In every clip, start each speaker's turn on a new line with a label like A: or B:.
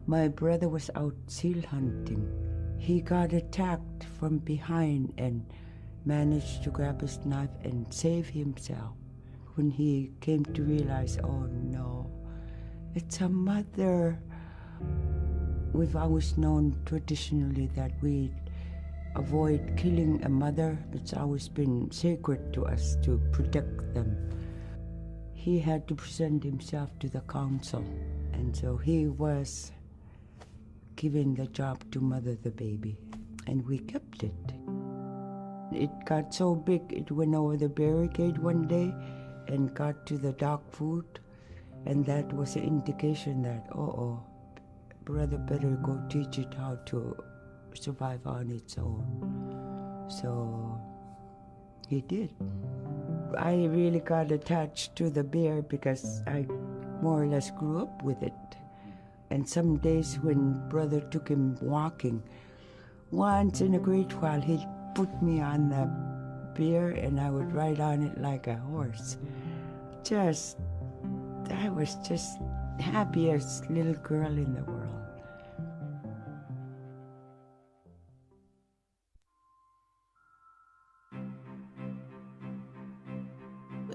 A: My brother was out seal hunting. He got attacked from behind and managed to grab his knife and save himself. When he came to realize, oh no, it's a mother. We've always known traditionally that we avoid killing a mother. It's always been sacred to us to protect them. He had to present himself to the council, and so he was given the job to mother the baby, and we kept it. It got so big, it went over the barricade one day and got to the dog food, and that was an indication that, brother better go teach it how to survive on its own. So he did. I really got attached to the bear because I more or less grew up with it. And some days when brother took him walking, once in a great while he'd put me on the bear and I would ride on it like a horse. I was just happiest little girl in the world.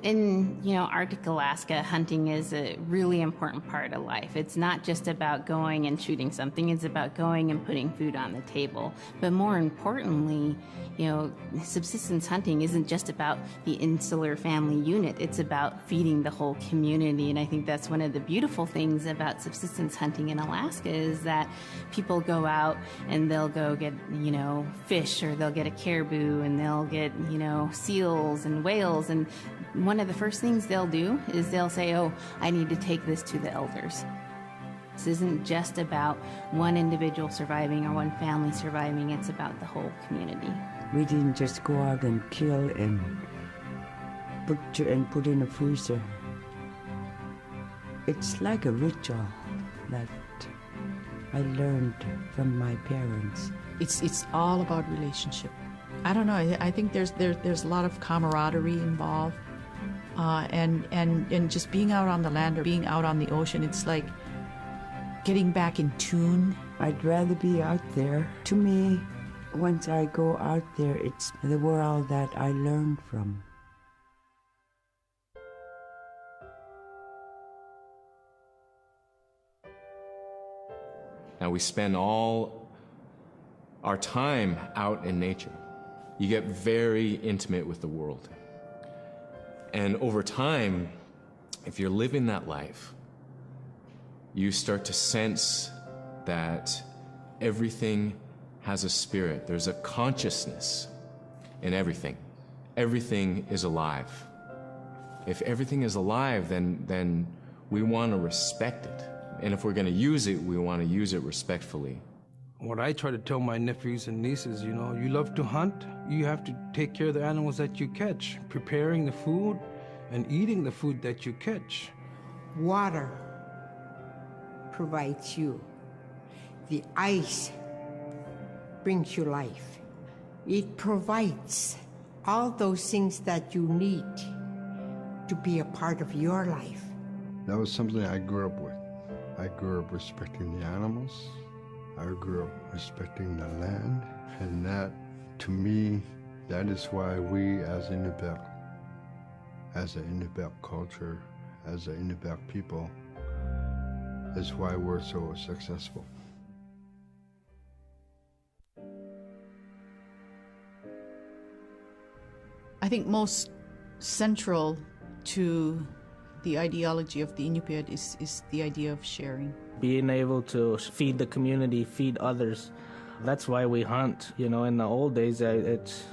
B: In, Arctic Alaska, hunting is a really important part of life. It's not just about going and shooting something, it's about going and putting food on the table. But more importantly, subsistence hunting isn't just about the insular family unit, it's about feeding the whole community. And I think that's one of the beautiful things about subsistence hunting in Alaska is that people go out and they'll go get, fish, or they'll get a caribou, and they'll get, seals and whales, and one of the first things they'll do is they'll say, oh, I need to take this to the elders. This isn't just about one individual surviving or one family surviving, it's about the whole community.
A: We didn't just go out and kill and put in a freezer. It's like a ritual that I learned from my parents.
C: It's all about relationship. I don't know, I think there's a lot of camaraderie involved. And just being out on the land or being out on the ocean, it's like getting back in tune.
A: I'd rather be out there. To me, once I go out there, it's the world that I learn from.
D: Now we spend all our time out in nature. You get very intimate with the world. And over time, if you're living that life, you start to sense that everything has a spirit. There's a consciousness in everything. Everything is alive. If everything is alive, then we want to respect it. And if we're going to use it, we want to use it respectfully.
E: What I try to tell my nephews and nieces, you love to hunt, you have to take care of the animals that you catch, preparing the food and eating the food that you catch.
F: Water provides you. The ice brings you life. It provides all those things that you need to be a part of your life.
G: That was something I grew up with. I grew up respecting the animals. I grew up respecting the land, and that, to me, that is why we as Inupiat, as an Inupiat culture, as an Inupiat people, is why we're so successful.
C: I think most central to the ideology of the Inupiat is the idea of sharing.
H: Being able to feed the community, feed others. That's why we hunt. In the old days, that's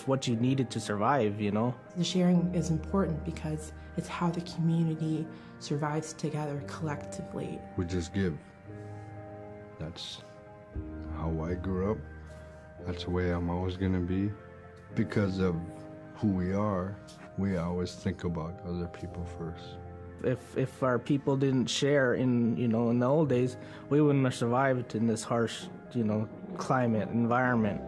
H: what you needed to survive,
I: The sharing is important because it's how the community survives together collectively.
G: We just give. That's how I grew up. That's the way I'm always going to be. Because of who we are, we always think about other people first.
H: If our people didn't share in the old days, we wouldn't have survived in this harsh, climate, environment.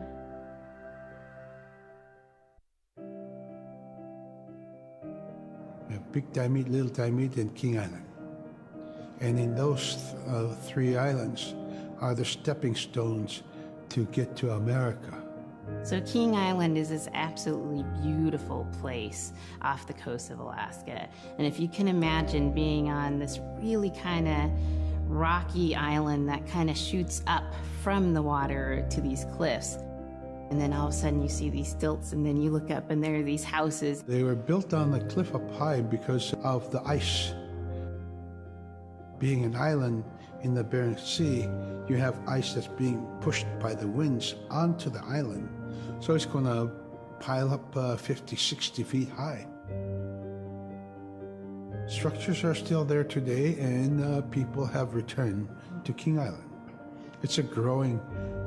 J: Big time meat, little time meat, and king island. And in those 3 islands are the stepping stones to get to America.
B: So King Island is this absolutely beautiful place off the coast of Alaska. And if you can imagine being on this really kind of rocky island that kind of shoots up from the water to these cliffs, and then all of a sudden you see these stilts, and then you look up and there are these houses.
J: They were built on the cliff up high because of the ice. Being an island in the Bering Sea, you have ice that's being pushed by the winds onto the island. So it's going to pile up 50, 60 feet high. Structures are still there today, and people have returned to King Island. It's a growing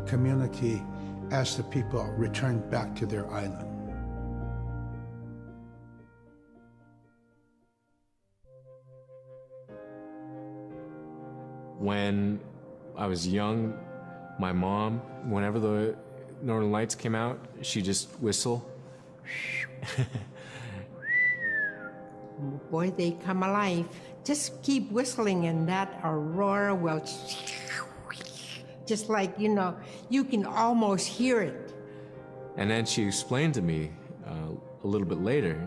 J: community as the people return back to their island.
D: When I was young, my mom, whenever the Northern Lights came out, she'd just whistle.
F: Boy, they come alive. Just keep whistling and that aurora will, just like, you can almost hear it.
D: And then she explained to me a little bit later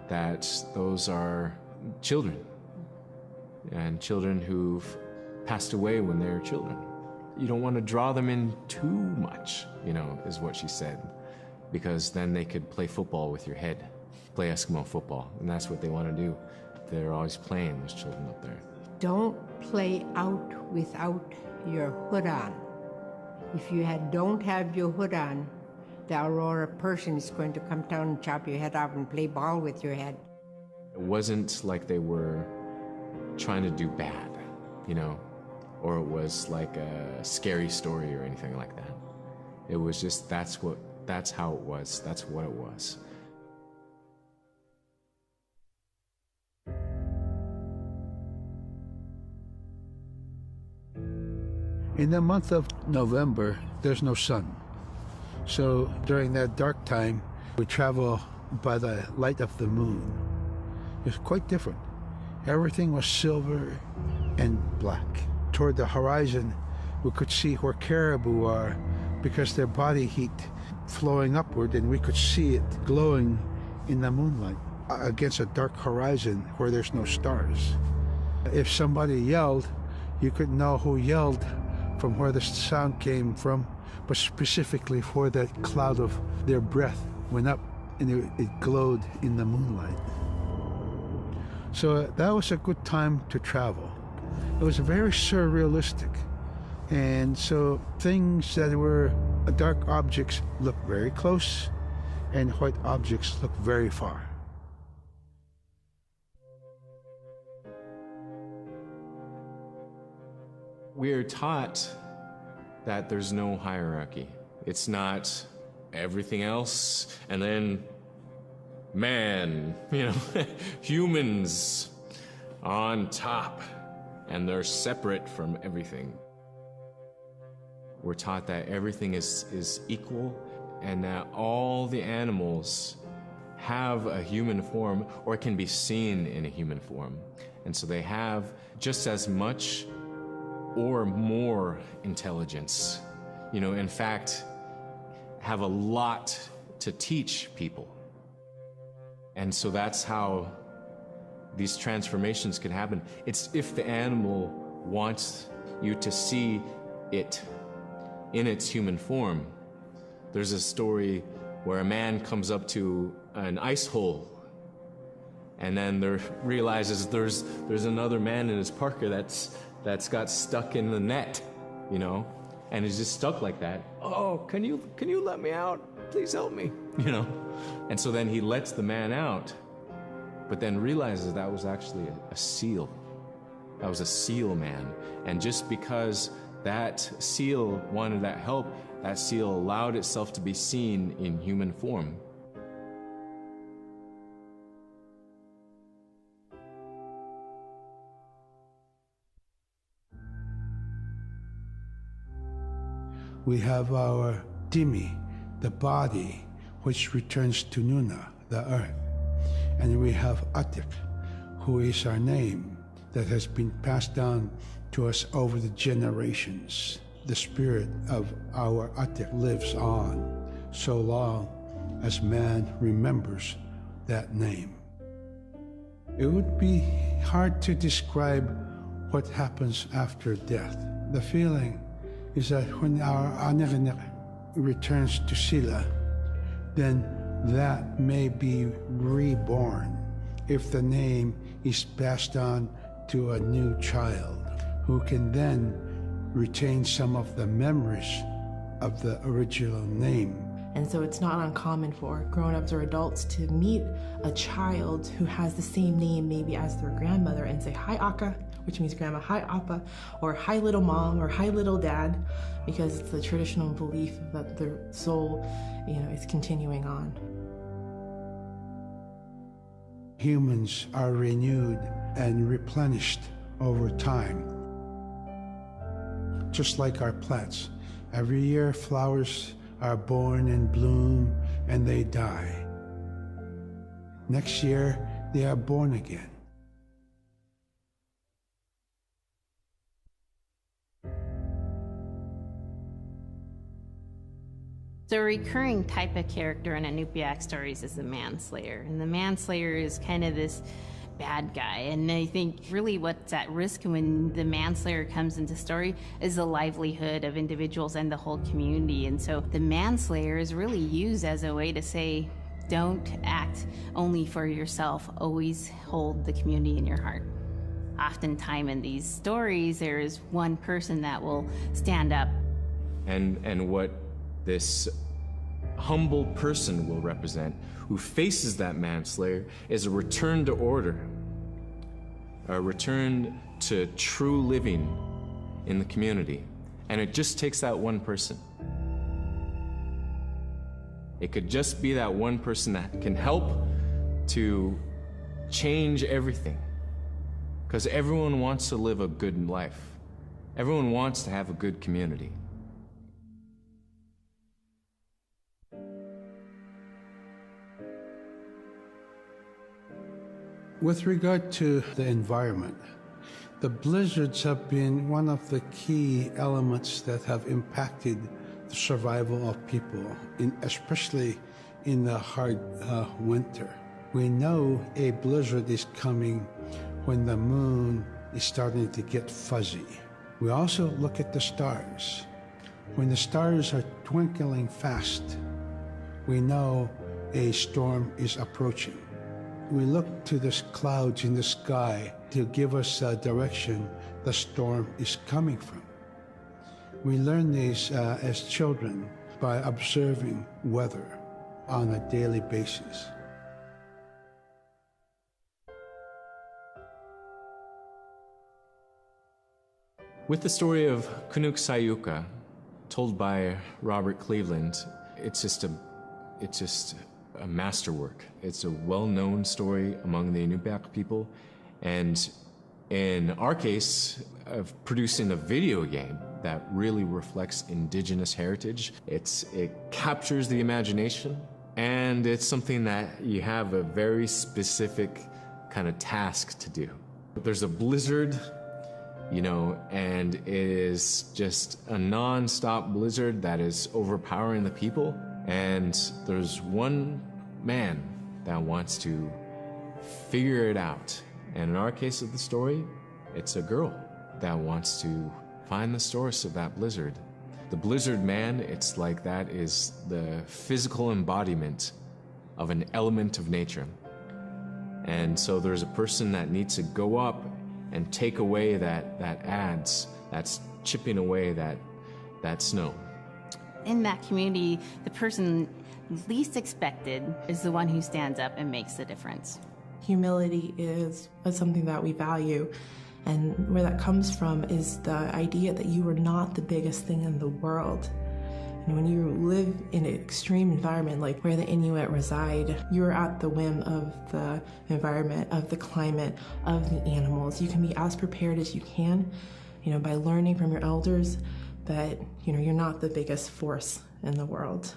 D: that those are children, and children who've passed away when they were children. You don't want to draw them in too much, is what she said, because then they could play football with your head, play Eskimo football, and that's what they want to do. They're always playing, those children up there.
F: Don't play out without your hood on. If you don't have your hood on, the aurora person is going to come down and chop your head off and play ball with your head.
D: It wasn't like they were trying to do bad, or it was like a scary story or anything like that. It was just, that's how it was, that's what it was.
J: In the month of November, there's no sun. So during that dark time, we travel by the light of the moon. It's quite different. Everything was silver and black. Toward the horizon, we could see where caribou are because their body heat flowing upward, and we could see it glowing in the moonlight against a dark horizon where there's no stars. If somebody yelled, you could know who yelled from where the sound came from, but specifically where that cloud of their breath went up and it glowed in the moonlight. So that was a good time to travel. It was very surrealistic. And so things that were dark objects looked very close, and white objects looked very far.
D: We're taught that there's no hierarchy. It's not everything else and then man, humans on top, and they're separate from everything. We're taught that everything is equal, and that all the animals have a human form or can be seen in a human form. And so they have just as much or more intelligence. In fact, have a lot to teach people. And so that's how these transformations can happen. It's if the animal wants you to see it in its human form. There's a story where a man comes up to an ice hole, and then realizes there's another man in his parka that's got stuck in the net, and is just stuck like that. Oh, can you let me out? Please help me, And so then he lets the man out, but then realizes that was actually a seal. That was a seal man. And just because that seal wanted that help, that seal allowed itself to be seen in human form.
J: We have our Dimi, the body, which returns to Nuna, the earth. And we have Atik, who is our name, that has been passed down to us over the generations. The spirit of our Atik lives on so long as man remembers that name. It would be hard to describe what happens after death. The feeling is that when our anak returns to Sila, then that may be reborn if the name is passed on to a new child who can then retain some of the memories of the original name.
I: And so it's not uncommon for grown-ups or adults to meet a child who has the same name maybe as their grandmother and say, "Hi, Aka," which means grandma, "Hi, Appa," or "Hi, little mom," or "Hi, little dad," because it's the traditional belief that the soul, is continuing on.
J: Humans are renewed and replenished over time. Just like our plants. Every year, flowers are born and bloom and they die. Next year, they are born again.
B: So a recurring type of character in Inupiat stories is the manslayer. And the manslayer is kind of this bad guy. And I think really what's at risk when the manslayer comes into story is the livelihood of individuals and the whole community. And so the manslayer is really used as a way to say, don't act only for yourself, always hold the community in your heart. Oftentimes in these stories, there is one person that will stand up.
D: And what this humble person will represent, who faces that manslayer, is a return to order, a return to true living in the community. And it just takes that one person. It could just be that one person that can help to change everything. Because everyone wants to live a good life. Everyone wants to have a good community.
J: With regard to the environment, the blizzards have been one of the key elements that have impacted the survival of people, especially in the hard winter. We know a blizzard is coming when the moon is starting to get fuzzy. We also look at the stars. When the stars are twinkling fast, we know a storm is approaching. We look to the clouds in the sky to give us a direction the storm is coming from. We learn these as children by observing weather on a daily basis.
D: With the story of Kunuk Sayuka, told by Robert Cleveland, it's just a masterwork. It's a well-known story among the Inupiat people, and in our case, of producing a video game that really reflects indigenous heritage. It captures the imagination, and it's something that you have a very specific kind of task to do. There's a blizzard, and it is just a non-stop blizzard that is overpowering the people. And there's one man that wants to figure it out. And in our case of the story, it's a girl that wants to find the source of that blizzard. The blizzard man, it's like that is the physical embodiment of an element of nature. And so there's a person that needs to go up and take away that's chipping away that snow.
B: In that community, the person least expected is the one who stands up and makes the difference.
I: Humility is something that we value, and where that comes from is the idea that you are not the biggest thing in the world. And when you live in an extreme environment like where the Inuit reside, you're at the whim of the environment, of the climate, of the animals. You can be as prepared as you can, by learning from your elders that, you're not the biggest force in the world.